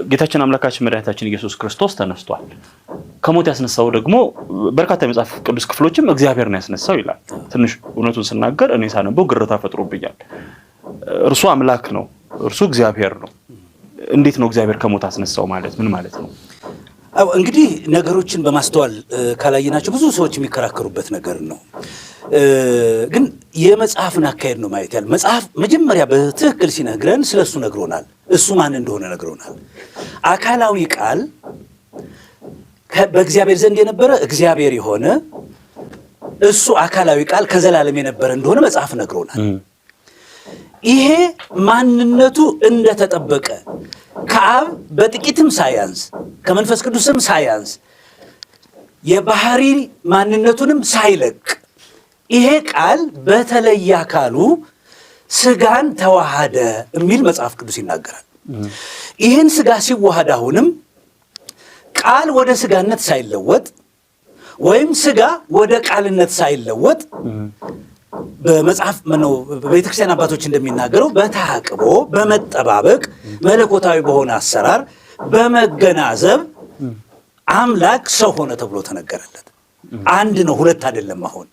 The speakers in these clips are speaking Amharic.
ጌታችን አምላካችን መድኃኒታችን ኢየሱስ ክርስቶስ ተነስቷል። ከሞት ያስነሳው ደግሞ በርካታ የመጽሐፍ ቅዱስ ክፍሎችም እግዚአብሔር ነው ያስነሳው ይላል። ትንሽ እውነቱን ስናገር እኔ ሳነበው ግርታ ፈጥሮብኛል። እርሱ አምላክ ነው፣ እርሱ እግዚአብሔር ነው። እንዴት ነው እግዚአብሔር ከሞት አስነሳው ማለት ምን ማለት ነው? እንግዲህ ነገሮችን በማስተዋል ካላየናቸው ብዙ ሰዎች የሚከራከሩበት ነገር ነው። ግን የመጽሐፍን አካሄድ ነው ማየት ያለ። መጽሐፍ መጀመሪያ በትክክል ሲነግረን ስለሱ ነግሮናል። እሱ ማን እንደሆነ ነግሮናል። አካላዊ ቃል በእግዚአብሔር ዘንድ የነበረ እግዚአብሔር የሆነ እሱ አካላዊ ቃል ከዘላለም የነበረ እንደሆነ መጽሐፍ ነግሮናል። ይሄ ማንነቱ እንደተጠበቀ ከአብ በጥቂትም ሳያንስ ከመንፈስ ቅዱስም ሳያንስ የባህሪ ማንነቱንም ሳይለቅ ይሄ ቃል በተለየ አካሉ ስጋን ተዋሃደ የሚል መጽሐፍ ቅዱስ ይናገራል። ይህን ስጋ ሲዋሃድ አሁንም ቃል ወደ ስጋነት ሳይለወጥ ወይም ስጋ ወደ ቃልነት ሳይለወጥ በመጽሐፍ ነው በቤተክርስቲያን አባቶች እንደሚናገረው በተሐቅቦ በመጠባበቅ መለኮታዊ በሆነ አሰራር በመገናዘብ አምላክ ሰው ሆነ ተብሎ ተነገረለት። አንድ ነው፣ ሁለት አይደለም። አሁን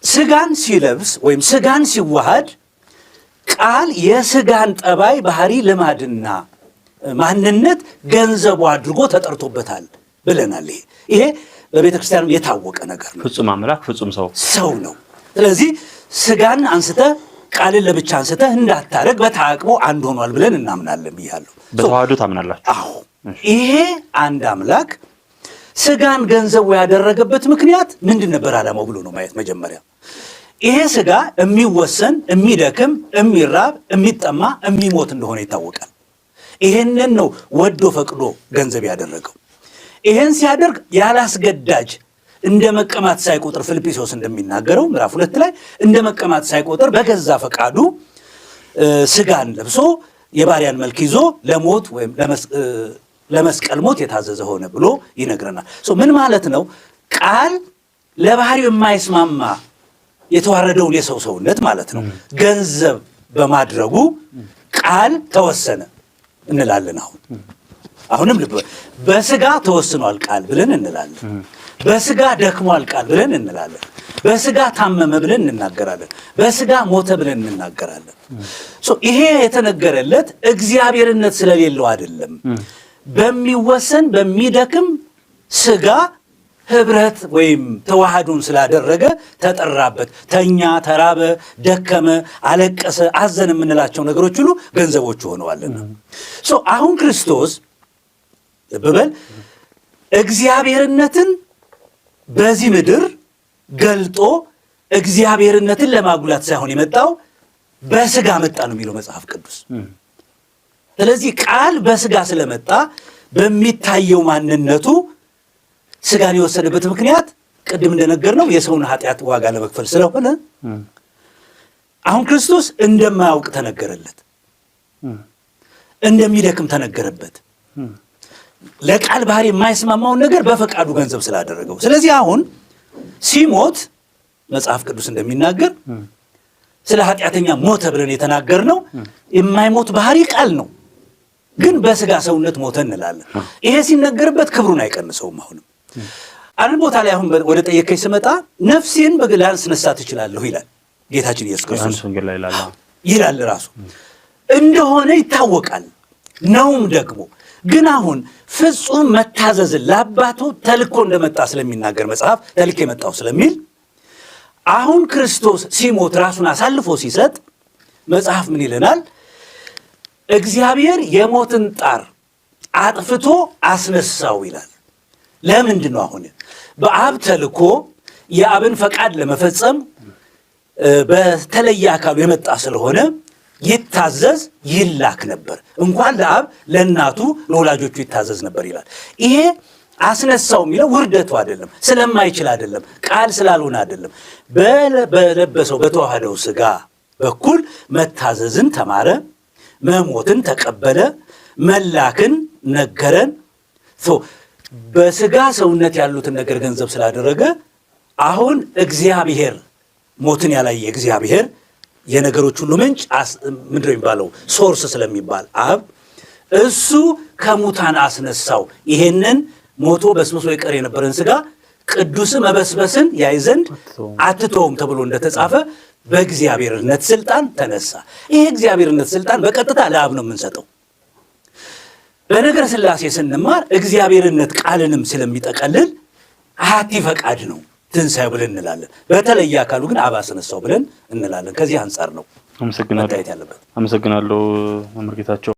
ስጋን ሲለብስ ወይም ስጋን ሲዋሃድ ቃል የስጋን ጠባይ ባህሪ ልማድና ማንነት ገንዘቡ አድርጎ ተጠርቶበታል ብለናል። ይሄ በቤተክርስቲያኑ የታወቀ ነገር ነው። ፍጹም አምላክ ፍጹም ሰው ነው። ስለዚህ ስጋን አንስተህ ቃልን ለብቻ አንስተህ እንዳታረግ በተዓቅቦ አንድ ሆኗል ብለን እናምናለን ብያለሁ። በተዋህዶ ታምናላችሁ? አዎ። ይሄ አንድ አምላክ ስጋን ገንዘቡ ያደረገበት ምክንያት ምንድን ነበር ዓላማው ብሎ ነው ማየት መጀመሪያ። ይሄ ስጋ የሚወሰን የሚደክም የሚራብ የሚጠማ የሚሞት እንደሆነ ይታወቃል። ይሄንን ነው ወዶ ፈቅዶ ገንዘብ ያደረገው። ይሄን ሲያደርግ ያላስገዳጅ እንደ መቀማት ሳይቆጥር ፊልጵስዩስ እንደሚናገረው ምዕራፍ 2 ላይ እንደ መቀማት ሳይቆጥር በገዛ ፈቃዱ ስጋን ለብሶ የባሪያን መልክ ይዞ ለሞት ወይም ለመስቀል ሞት የታዘዘ ሆነ ብሎ ይነግረናል። ምን ማለት ነው? ቃል ለባህሪው የማይስማማ የተዋረደውን የሰው ሰውነት ማለት ነው ገንዘብ በማድረጉ ቃል ተወሰነ እንላለን። አሁንም ልብ በስጋ ተወስኗል ቃል ብለን እንላለን። በስጋ ደክሟል ቃል ብለን እንላለን። በስጋ ታመመ ብለን እንናገራለን። በስጋ ሞተ ብለን እንናገራለን። ይሄ የተነገረለት እግዚአብሔርነት ስለሌለው አይደለም። በሚወሰን በሚደክም ስጋ ህብረት ወይም ተዋሃዱን ስላደረገ ተጠራበት። ተኛ፣ ተራበ፣ ደከመ፣ አለቀሰ፣ አዘን የምንላቸው ነገሮች ሁሉ ገንዘቦቹ ሆነዋልና አሁን ክርስቶስ በበል እግዚአብሔርነትን በዚህ ምድር ገልጦ እግዚአብሔርነትን ለማጉላት ሳይሆን የመጣው በስጋ መጣ ነው የሚለው መጽሐፍ ቅዱስ። ስለዚህ ቃል በስጋ ስለመጣ በሚታየው ማንነቱ ስጋን የወሰደበት ምክንያት ቅድም እንደነገርነው የሰውን ኃጢአት ዋጋ ለመክፈል ስለሆነ አሁን ክርስቶስ እንደማያውቅ ተነገረለት፣ እንደሚደክም ተነገረበት። ለቃል ባህሪ የማይስማማውን ነገር በፈቃዱ ገንዘብ ስላደረገው። ስለዚህ አሁን ሲሞት መጽሐፍ ቅዱስ እንደሚናገር ስለ ኃጢአተኛ ሞተ ብለን የተናገርነው የማይሞት ባህሪ ቃል ነው፣ ግን በስጋ ሰውነት ሞተ እንላለን። ይሄ ሲነገርበት ክብሩን አይቀንሰውም። አሁንም አንድ ቦታ ላይ አሁን ወደ ጠየቀኝ ስመጣ ነፍሴን በግል ላስነሳት እችላለሁ ይላል ጌታችን ኢየሱስ ክርስቶስ ይላል ራሱ እንደሆነ ይታወቃል ነውም ደግሞ። ግን አሁን ፍጹም መታዘዝን ለአባቱ ተልኮ እንደመጣ ስለሚናገር መጽሐፍ ተልኮ የመጣው ስለሚል አሁን ክርስቶስ ሲሞት ራሱን አሳልፎ ሲሰጥ መጽሐፍ ምን ይለናል? እግዚአብሔር የሞትን ጣር አጥፍቶ አስነሳው ይላል። ለምንድን ነው? አሁን በአብ ተልኮ የአብን ፈቃድ ለመፈጸም በተለየ አካሉ የመጣ ስለሆነ ይታዘዝ ይላክ ነበር። እንኳን ለአብ ለእናቱ ለወላጆቹ ይታዘዝ ነበር ይላል። ይሄ አስነሳው የሚለው ውርደቱ አይደለም፣ ስለማይችል አይደለም፣ ቃል ስላልሆነ አይደለም። በለበሰው በተዋህደው ስጋ በኩል መታዘዝን ተማረ፣ መሞትን ተቀበለ፣ መላክን ነገረን። በስጋ ሰውነት ያሉትን ነገር ገንዘብ ስላደረገ አሁን እግዚአብሔር ሞትን ያላየ እግዚአብሔር የነገሮች ሁሉ ምንጭ ምንድነው የሚባለው ሶርስ ስለሚባል አብ እሱ ከሙታን አስነሳው። ይሄንን ሞቶ በስብሶ ይቀር የነበረን ሥጋ ቅዱስ መበስበስን ያይ ዘንድ አትተውም ተብሎ እንደተጻፈ በእግዚአብሔርነት ስልጣን ተነሳ። ይሄ እግዚአብሔርነት ስልጣን በቀጥታ ለአብ ነው የምንሰጠው። በነገረ ሥላሴ ስንማር እግዚአብሔርነት ቃልንም ስለሚጠቀልል አሐቲ ፈቃድ ነው ትንሣኤው ብለን እንላለን። በተለየ አካሉ ግን አብ አስነሳው ብለን እንላለን። ከዚህ አንጻር ነው መታየት ያለበት። አመሰግናለሁ መምህር ጌታቸው።